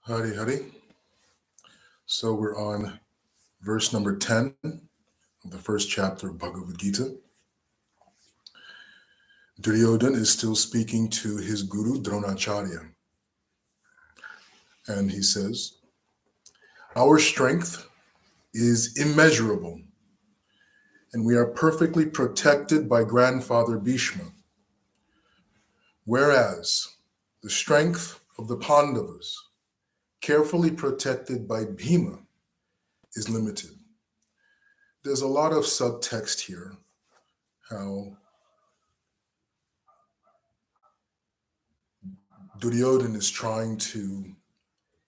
Hari Hari. So we're on verse number 10 of the first chapter of Bhagavad Gita. Duryodhana is still speaking to his guru Dronacharya. And he says, "Our strength is immeasurable, and we are perfectly protected by grandfather Bhishma. Whereas the strength of the Pandavas, carefully protected by Bhima, is limited." There's a lot of subtext here, how Duryodhana is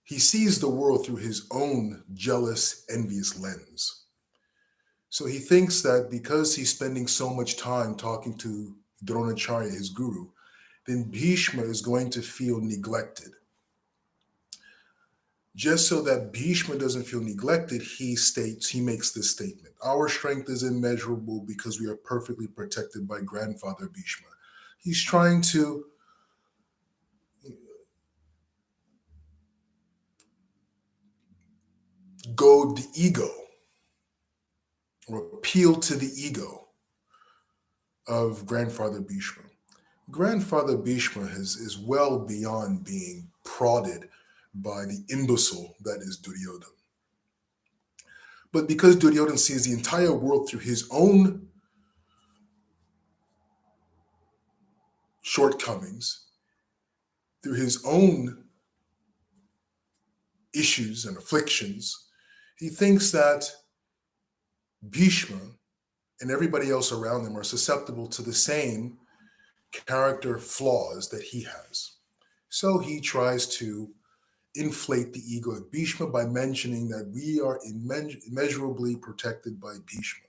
he sees the world through his own jealous, envious lens. So he thinks that because he's spending so much time talking to Dronacharya, his guru, then Bhishma is going to feel neglected. Just so that Bhishma doesn't feel neglected, he makes this statement: "Our strength is immeasurable because we are perfectly protected by grandfather Bhishma." He's trying to goad the ego or appeal to the ego of grandfather Bhishma. Grandfather Bhishma is well beyond being prodded by the imbecile that is Duryodhana. But because Duryodhana sees the entire world through his own shortcomings, through his own issues and afflictions, he thinks that Bhishma and everybody else around him are susceptible to the same character flaws that he has. So he tries to inflate the ego of Bhishma by mentioning that we are immeasurably protected by Bhishma.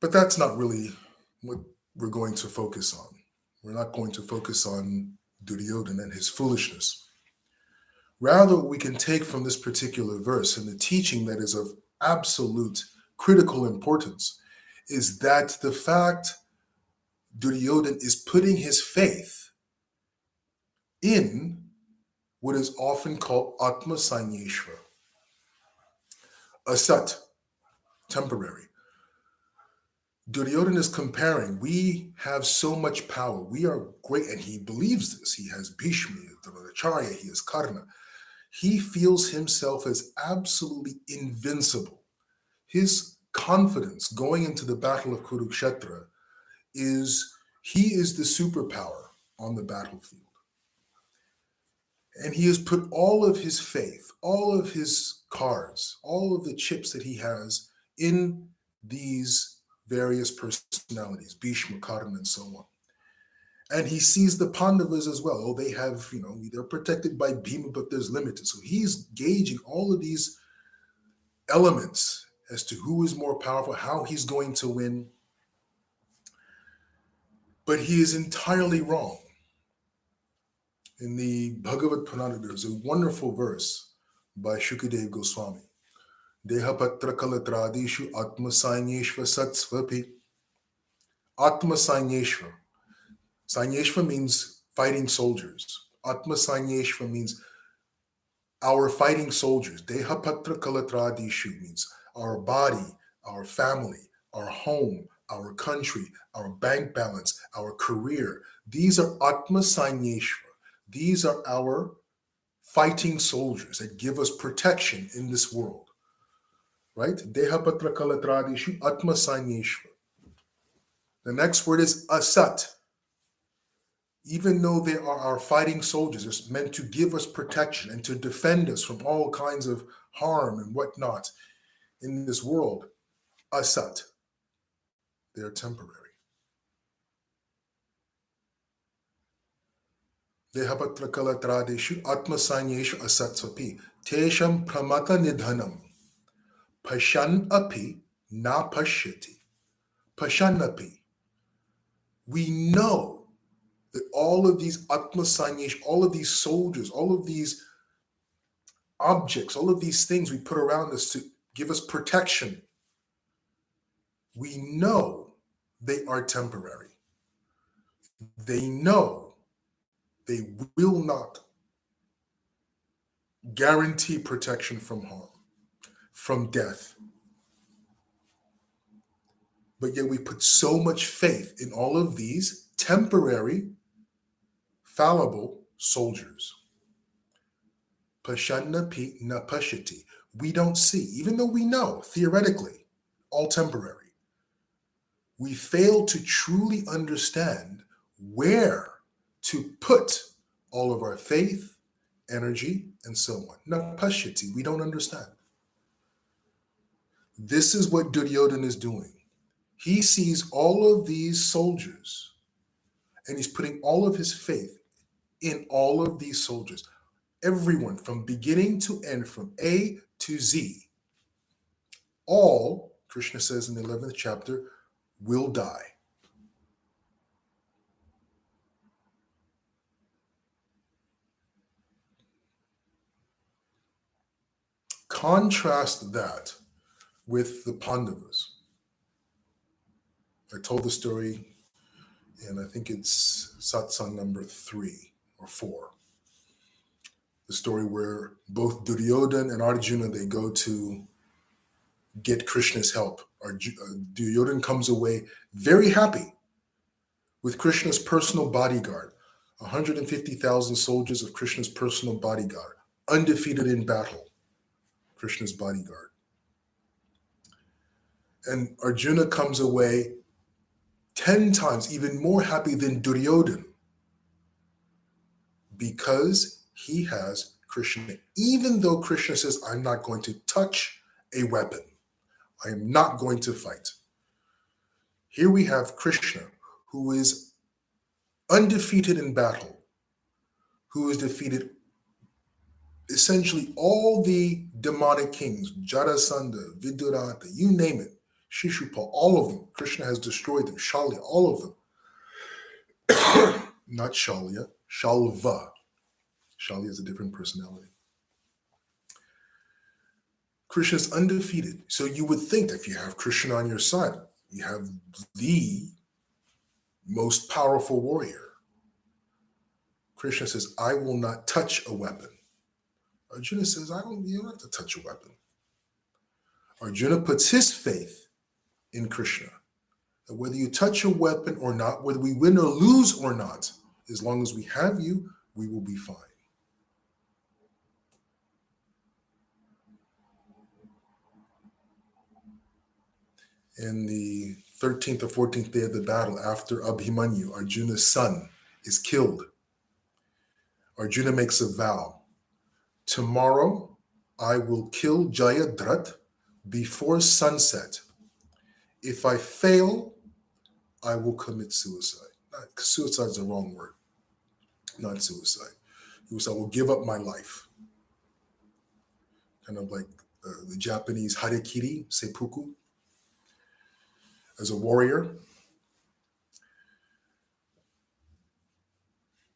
But that's not really what we're going to focus on. We're not going to focus on Duryodhana and his foolishness. Rather, what we can take from this particular verse and the teaching that is of absolute critical importance is that the fact Duryodhana is putting his faith in what is often called Atma Sanyeshva, asat, temporary. Duryodhana is comparing, we have so much power, we are great, and he believes this. He has Bhishma, he has Dronacharya, he has Karna. He feels himself as absolutely invincible. His confidence going into the battle of Kurukshetra is he is the superpower on the battlefield. And he has put all of his faith, all of his cards, all of the chips that he has in these various personalities, Bhishma, Karna, and so on. And he sees the Pandavas as well. Oh, they have, they're protected by Bhima, but there's limited. So he's gauging all of these elements as to who is more powerful, how he's going to win. But he is entirely wrong. In the Bhagavad Purana, there's a wonderful verse by Shukadev Goswami. Deha patra kalatradishu atma sanyeshva satsvapi. Atma sanyeshva. Sanyeshva means fighting soldiers. Atma sanyeshva means our fighting soldiers. Deha patra kalatradishu means our body, our family, our home, our country, our bank balance, our career. These are Atma sanyeshva. These are our fighting soldiers that give us protection in this world. Right? Deha patra kalatradishu atma sanyeshva. The next word is asat. Even though they are our fighting soldiers, it's meant to give us protection and to defend us from all kinds of harm and whatnot in this world. Asat. They are temporary. Dehapatra kalatradeshu atma sanyeshu asatsapi tesham pramata nidhanam pashan api na pashyati. Pashan api. We know that all of these atma sanyesh, all of these soldiers, all of these objects, all of these things we put around us to give us protection, we know they are temporary. They know they will not guarantee protection from harm, from death. But yet we put so much faith in all of these temporary, fallible soldiers. Pashanna pi na pashati. We don't see, even though we know, theoretically, all temporary. We fail to truly understand where to put all of our faith, energy, and so on. Na pashati, we don't understand. This is what Duryodhana is doing. He sees all of these soldiers and he's putting all of his faith in all of these soldiers. Everyone from beginning to end, from A to Z, all, Krishna says in the 11th chapter, will die. Contrast that with the Pandavas. I told the story, and I think it's Satsang number 3 or 4. The story where both Duryodhana and Arjuna, they go to get Krishna's help. Duryodhana comes away very happy with Krishna's personal bodyguard, 150,000 soldiers of Krishna's personal bodyguard, undefeated in battle, Krishna's bodyguard. And Arjuna comes away 10 times even more happy than Duryodhana because he has Krishna. Even though Krishna says, I'm not going to touch a weapon, I am not going to fight. Here we have Krishna, who is undefeated in battle, who has defeated essentially all the demonic kings, Jarasandha, Vidurata, you name it, Shishupal, all of them. Krishna has destroyed them, Shalya, all of them. Not Shalya, Shalva. Shalya is a different personality. Krishna is undefeated. So you would think that if you have Krishna on your side, you have the most powerful warrior. Krishna says, I will not touch a weapon. Arjuna says, you don't have to touch a weapon. Arjuna puts his faith in Krishna. That whether you touch a weapon or not, whether we win or lose or not, as long as we have you, we will be fine. In the 13th or 14th day of the battle, after Abhimanyu, Arjuna's son, is killed, Arjuna makes a vow. Tomorrow, I will kill Jayadratha before sunset. If I fail, I will commit suicide. Suicide is the wrong word. Not suicide. He was, I will give up my life. Kind of like the Japanese harakiri, seppuku. As a warrior,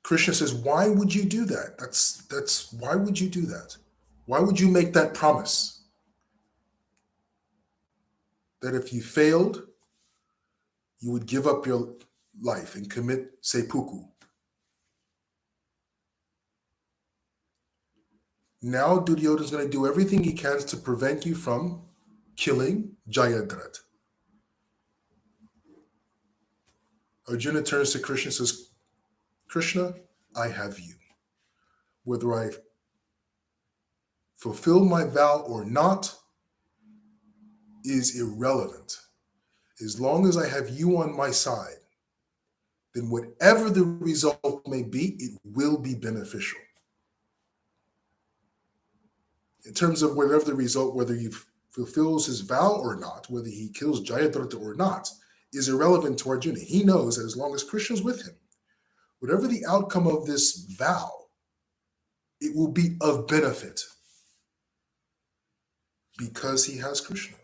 Krishna says, why would you do that? That's why would you do that? Why would you make that promise? That if you failed, you would give up your life and commit seppuku. Now Duryodhana is going to do everything he can to prevent you from killing Jayadratha. Arjuna turns to Krishna and says, Krishna, I have you. Whether I fulfill my vow or not is irrelevant. As long as I have you on my side, then whatever the result may be, it will be beneficial. In terms of whatever the result, whether he fulfills his vow or not, whether he kills Jayadratha or not, is irrelevant to Arjuna. He knows that as long as Krishna is with him, whatever the outcome of this vow, it will be of benefit because he has Krishna.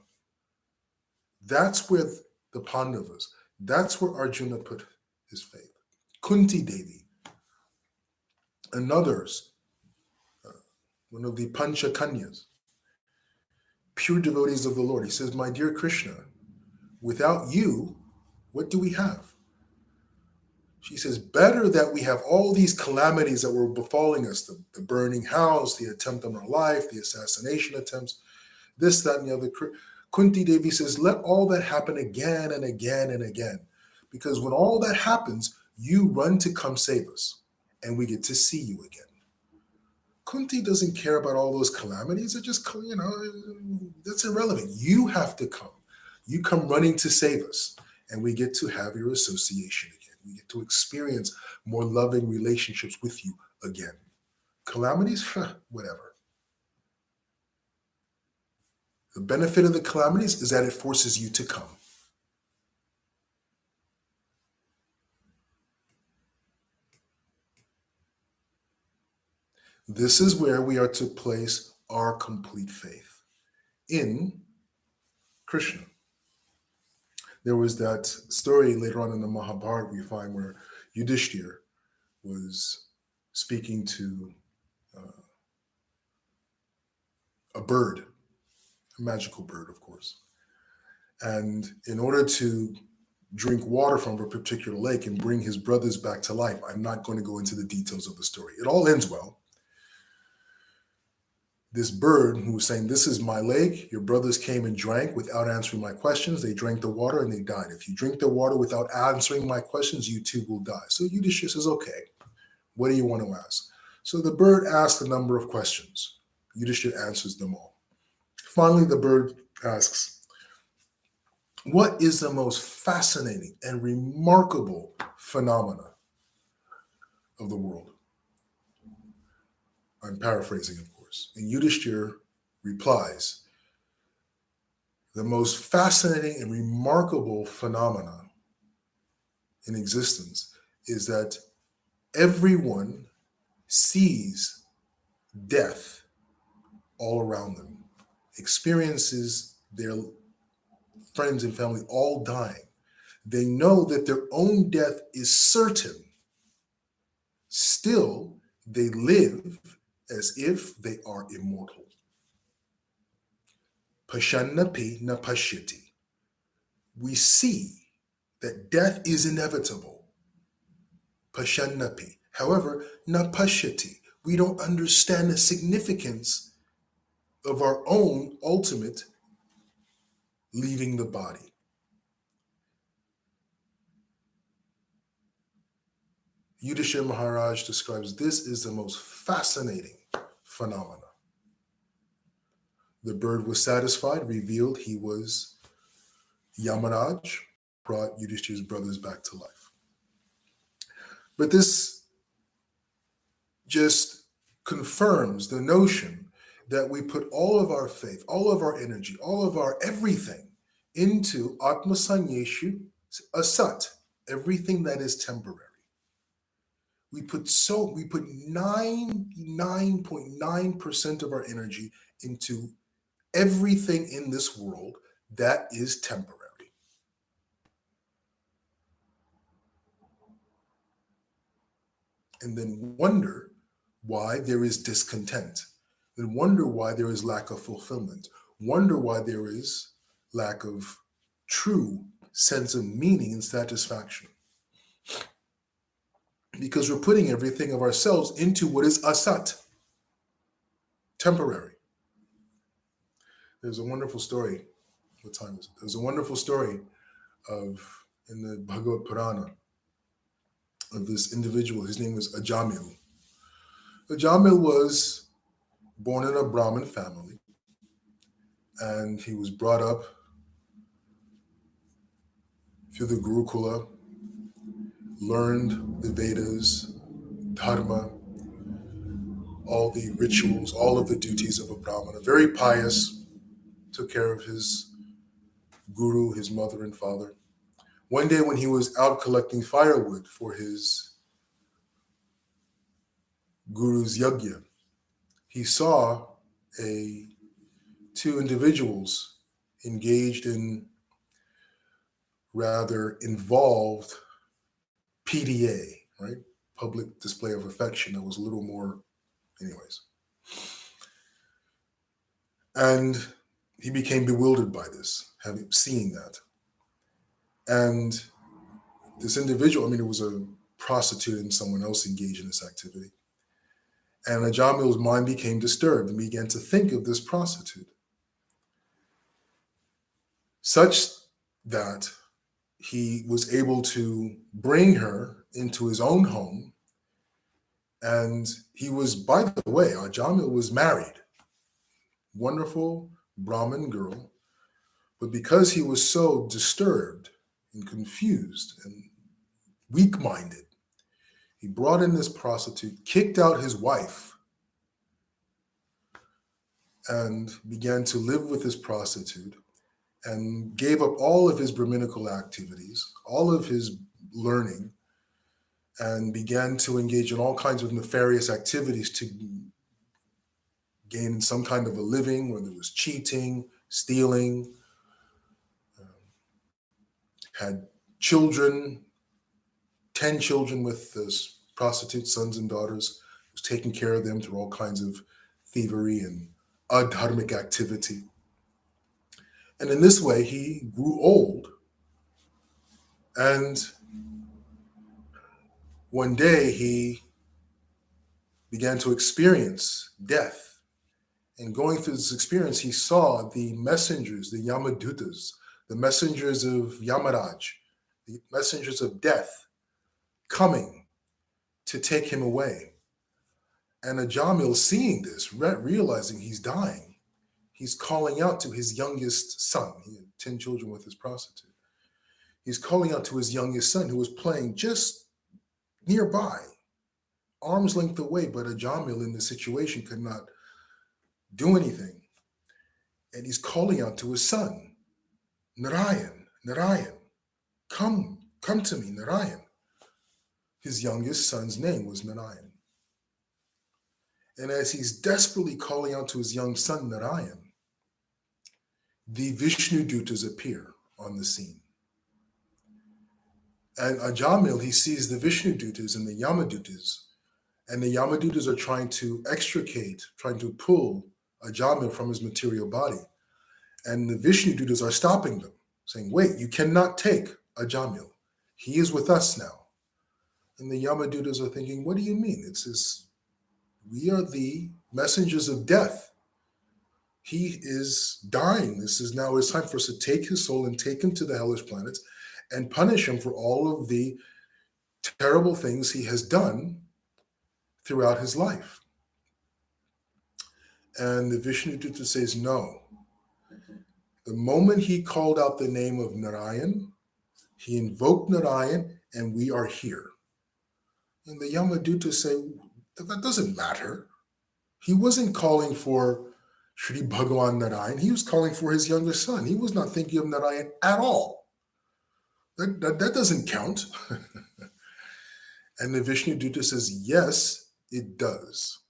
That's where the Pandavas, that's where Arjuna put his faith. Kunti Devi, another's, one of the Pancha Kanyas, pure devotees of the Lord. He says, my dear Krishna, without you, what do we have? She says, better that we have all these calamities that were befalling us, the burning house, the attempt on our life, the assassination attempts, this, that, and the other. Kunti Devi says, let all that happen again and again and again. Because when all that happens, you run to come save us, and we get to see you again. Kunti doesn't care about all those calamities. They're just, that's irrelevant. You have to come. You come running to save us, and we get to have your association again. We get to experience more loving relationships with you again. Calamities, whatever. The benefit of the calamities is that it forces you to come. This is where we are to place our complete faith in Krishna. There was that story later on in the Mahabharata we find where Yudhishthira was speaking to a bird, a magical bird, of course. And in order to drink water from a particular lake and bring his brothers back to life, I'm not going to go into the details of the story. It all ends well. This bird who was saying, this is my lake, your brothers came and drank without answering my questions. They drank the water and they died. If you drink the water without answering my questions, you too will die. So Yudhishthira says, okay, what do you want to ask? So the bird asks a number of questions. Yudhishthira answers them all. Finally, the bird asks, what is the most fascinating and remarkable phenomena of the world? I'm paraphrasing, of course. And Yudhishthira replies, the most fascinating and remarkable phenomena in existence is that everyone sees death all around them, experiences their friends and family all dying. They know that their own death is certain. Still, they live as if they are immortal. Pashannapi na pashyati. We see that death is inevitable. Pashannapi. However, na pashyati. We don't understand the significance of our own ultimate leaving the body. Yudhishthira Maharaj describes this is the most fascinating phenomena. The bird was satisfied, revealed he was Yamaraj, brought Yudhishthira's brothers back to life. But this just confirms the notion that we put all of our faith, all of our energy, all of our everything into Atma Sanyeshu Asat, everything that is temporary. We put 99.9% of our energy into everything in this world that is temporary. And then wonder why there is discontent. Then wonder why there is lack of fulfillment. Wonder why there is lack of true sense of meaning and satisfaction. Because we're putting everything of ourselves into what is asat, temporary. There's a wonderful story. What time is it? There's a wonderful story in the Bhagavad Purana of this individual. His name was Ajamil. Ajamil was born in a Brahmin family, and he was brought up through the Gurukula, learned the Vedas, Dharma, all the rituals, all of the duties of a Brahmana. Very pious, took care of his guru, his mother and father. One day when he was out collecting firewood for his guru's yajna, he saw two individuals engaged in rather involved PDA, right? Public display of affection that was a little more, anyways. And he became bewildered by this, seeing that. And this individual, it was a prostitute and someone else engaged in this activity. And Ajamil's mind became disturbed and began to think of this prostitute, such that he was able to bring her into his own home. And he was, by the way, Ajamil was married, wonderful Brahmin girl, but because he was so disturbed and confused and weak-minded, he brought in this prostitute, kicked out his wife, and began to live with this prostitute, and gave up all of his Brahminical activities, all of his learning, and began to engage in all kinds of nefarious activities to gain some kind of a living, whether it was cheating, stealing, had children, 10 children with this prostitute, sons and daughters, was taking care of them through all kinds of thievery and adharmic activity. And in this way, he grew old. And one day he began to experience death. And going through this experience, he saw the messengers, the Yamadutas, the messengers of Yamaraj, the messengers of death, coming to take him away. And Ajamil, seeing this, realizing he's dying, he's calling out to his youngest son. He had 10 children with his prostitute. He's calling out to his youngest son, who was playing just nearby, arm's length away, but Ajamil in the situation could not do anything. And he's calling out to his son, Narayan, Narayan, come to me, Narayan. His youngest son's name was Narayan. And as he's desperately calling out to his young son, Narayan, the Vishnu Dutas appear on the scene. And Ajamil, he sees the Vishnu Dutas and the Yamadutas, and the Yamadutas are trying to extricate, trying to pull Ajamil from his material body. And the Vishnu Dutas are stopping them, saying, wait, you cannot take Ajamil. He is with us now. And the Yamadutas are thinking, what do you mean? It's this, we are the messengers of death. He is dying. This is now his time for us to take his soul and take him to the hellish planets and punish him for all of the terrible things he has done throughout his life. And the Vishnu Duta says, no. The moment he called out the name of Narayan, he invoked Narayan, and we are here. And the Yamadutas say, that doesn't matter. He wasn't calling for Sri Bhagavan Narayan. He was calling for his younger son. He was not thinking of Narayan at all. That doesn't count. And the Vishnu Duta says, yes, it does.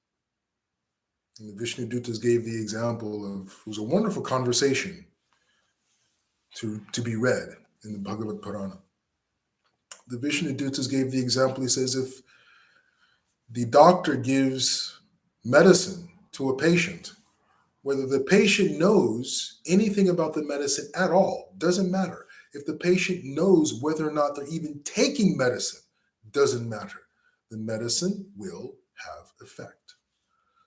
And the Vishnu Dutas gave the example of, it was a wonderful conversation to be read in the Bhagavad Purana. The Vishnu Dutas gave the example, he says, if the doctor gives medicine to a patient, whether the patient knows anything about the medicine at all, doesn't matter. If the patient knows whether or not they're even taking medicine, doesn't matter. The medicine will have effect.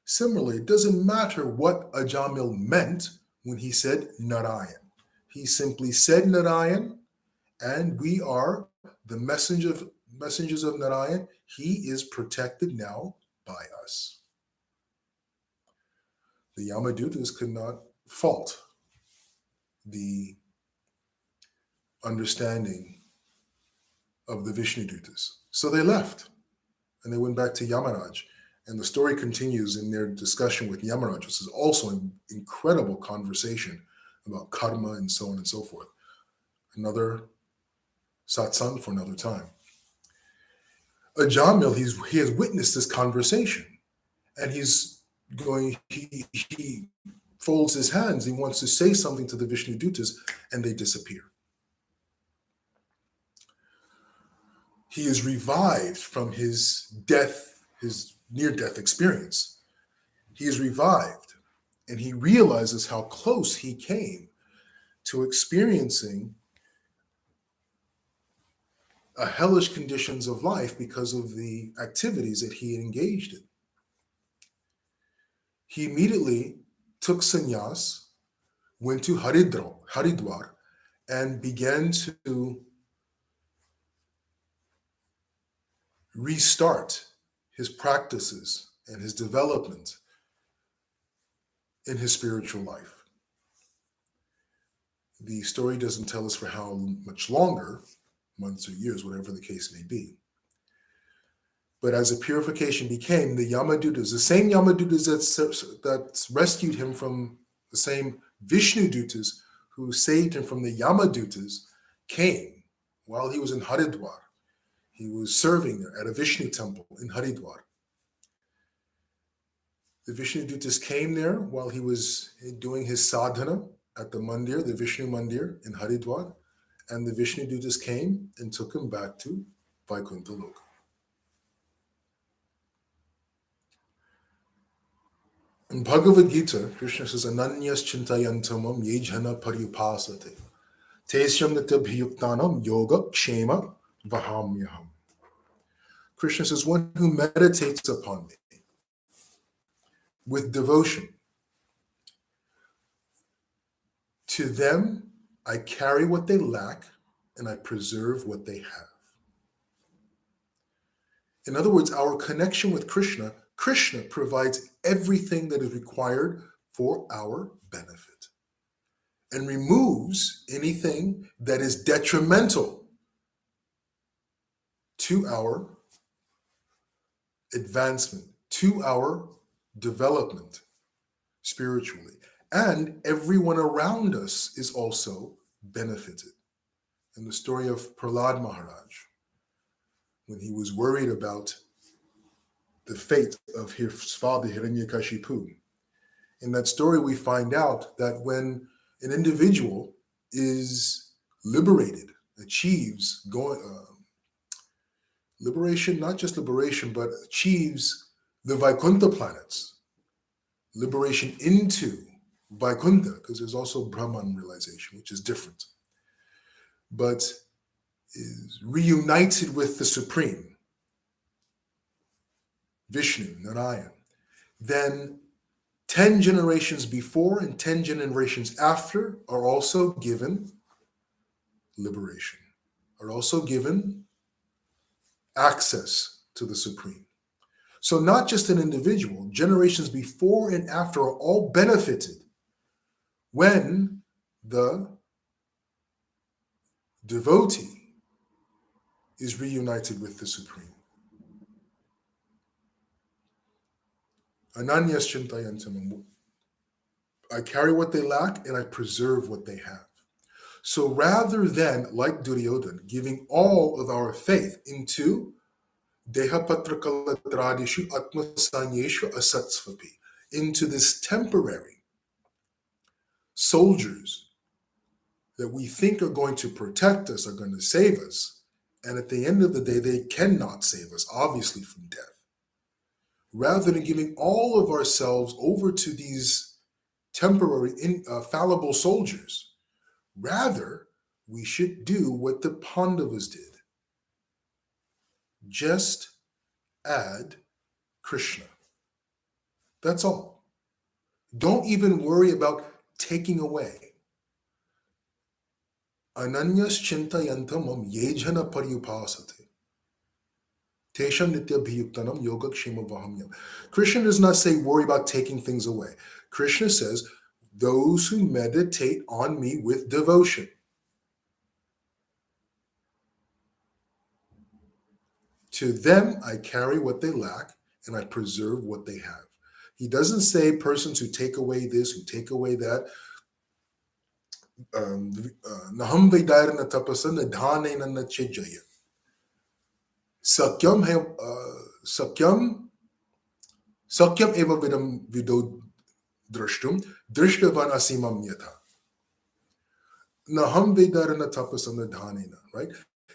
Similarly, it doesn't matter what Ajamil meant when he said Narayan. He simply said Narayan, and we are the messengers of Narayan. He is protected now by us. The Yamadutas could not fault the understanding of the Vishnu Dutas. So they left and they went back to Yamaraj. And the story continues in their discussion with Yamaraj, which is also an incredible conversation about karma and so on and so forth. Another satsang for another time. Ajamil, he has witnessed this conversation, and he folds his hands. He wants to say something to the Vishnu Dutas, and they disappear. He is revived from his death, his near-death experience. He is revived, and he realizes how close he came to experiencing hellish conditions of life because of the activities that he had engaged in. He immediately took sannyas, went to Haridwar, and began to restart his practices and his development in his spiritual life. The story doesn't tell us for how much longer, months or years, whatever the case may be. But as a purification became, the Yamadutas, the same Yamadutas that rescued him from the same Vishnu Dutas who saved him from the Yamadutas, came while he was in Haridwar. He was serving there at a Vishnu temple in Haridwar. The Vishnu Dutas came there while he was doing his sadhana at the mandir, the Vishnu mandir in Haridwar, and the Vishnu Dutas came and took him back to Vaikuntha Loka. In Bhagavad Gita, Krishna says, Ananyas chintayantamam yejhana paryupasate tesyam nityabhiyuktanam yoga kshema vahamyaham. Krishna says, one who meditates upon me with devotion, to them I carry what they lack and I preserve what they have. In other words, our connection with Krishna provides everything that is required for our benefit and removes anything that is detrimental to our advancement, to our development spiritually. And everyone around us is also benefited. In the story of Prahlad Maharaj, when he was worried about the fate of his father Hiranyakashipu, in that story we find out that when an individual is liberated, achieves liberation, not just liberation, but achieves the Vaikuntha planets, liberation into Vaikuntha, because there's also Brahman realization, which is different, but is reunited with the Supreme, Vishnu, Narayan, then 10 generations before and 10 generations after are also given liberation, are also given access to the Supreme. So not just an individual, generations before and after are all benefited when the devotee is reunited with the Supreme. Ananyas chintayantam. I carry what they lack and I preserve what they have. So rather than, like Duryodhana, giving all of our faith into dehapatrakalatradishu atmasanyeshu asatsvapi, into this temporary soldiers that we think are going to protect us, are going to save us, and at the end of the day, they cannot save us, obviously, from death. Rather than giving all of ourselves over to these temporary, fallible soldiers, rather, we should do what the Pandavas did. Just add Krishna. That's all. Don't even worry about taking away. Ananyas chintayantamam yejhana paryupasate. Tesham nityabhiyuktanam yoga kshema vahamyam. Krishna does not say worry about taking things away. Krishna says, those who meditate on me with devotion. To them, I carry what they lack and I preserve what they have. He doesn't say persons who take away this, who take away that. Naham vedairana tapasana dhanena nachejaya. Sakyam eva vidam vido drashtum drishtavan asimam yatha. Naham vedarana tapasana dhanena, right?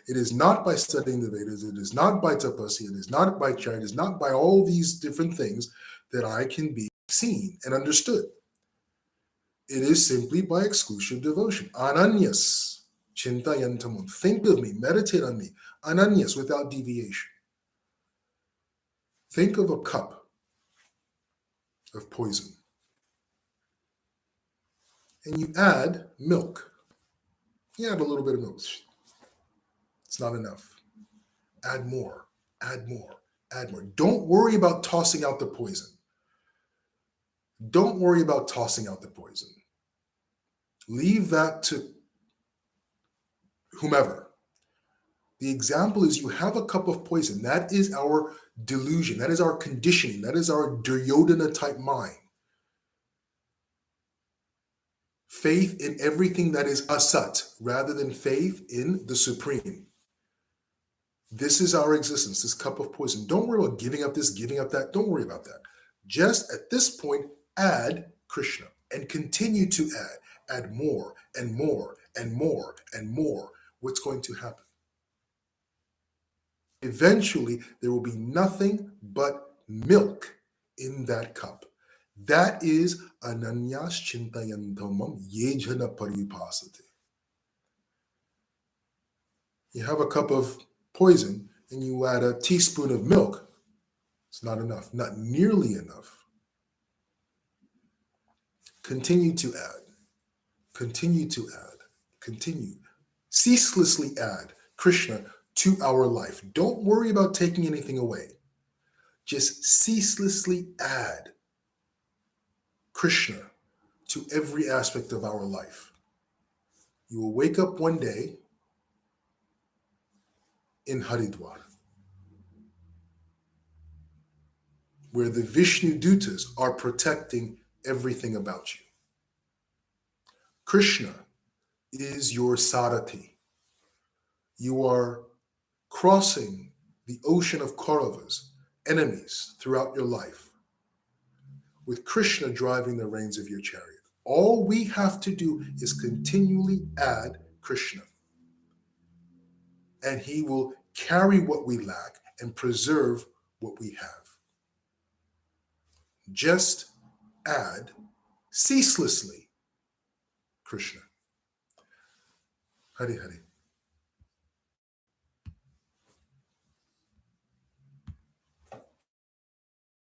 It is not by studying the Vedas, it is not by tapasya, it is not by charity, it is not by all these different things that I can be seen and understood. It is simply by exclusive devotion. Ananyas, chintayantamam. Think of me, meditate on me. Ananyas, without deviation. Think of a cup of poison and you add milk. You add a little bit of milk. It's not enough. Add more, add more, add more. Don't worry about tossing out the poison. Don't worry about tossing out the poison. Leave that to whomever. The example is you have a cup of poison. That is our delusion. That is our conditioning. That is our Duryodhana type mind. Faith in everything that is asat rather than faith in the supreme. This is our existence, this cup of poison. Don't worry about giving up this, giving up that. Don't worry about that. Just at this point, add Krishna and continue to add. Add more and more and more and more. What's going to happen? Eventually, there will be nothing but milk in that cup. That is ananyas chintayantamam yejana paripasate. You have a cup of poison and you add a teaspoon of milk. It's not enough, not nearly enough. Continue to add, continue to add, continue. Ceaselessly add Krishna to our life. Don't worry about taking anything away. Just ceaselessly add Krishna to every aspect of our life. You will wake up one day in Haridwar, where the Vishnu Dutas are protecting everything about you. Krishna is your Sarathi. You are crossing the ocean of Kauravas, enemies throughout your life, with Krishna driving the reins of your chariot. All we have to do is continually add Krishna, and he will carry what we lack and preserve what we have. Just add ceaselessly Krishna. Hari Hari.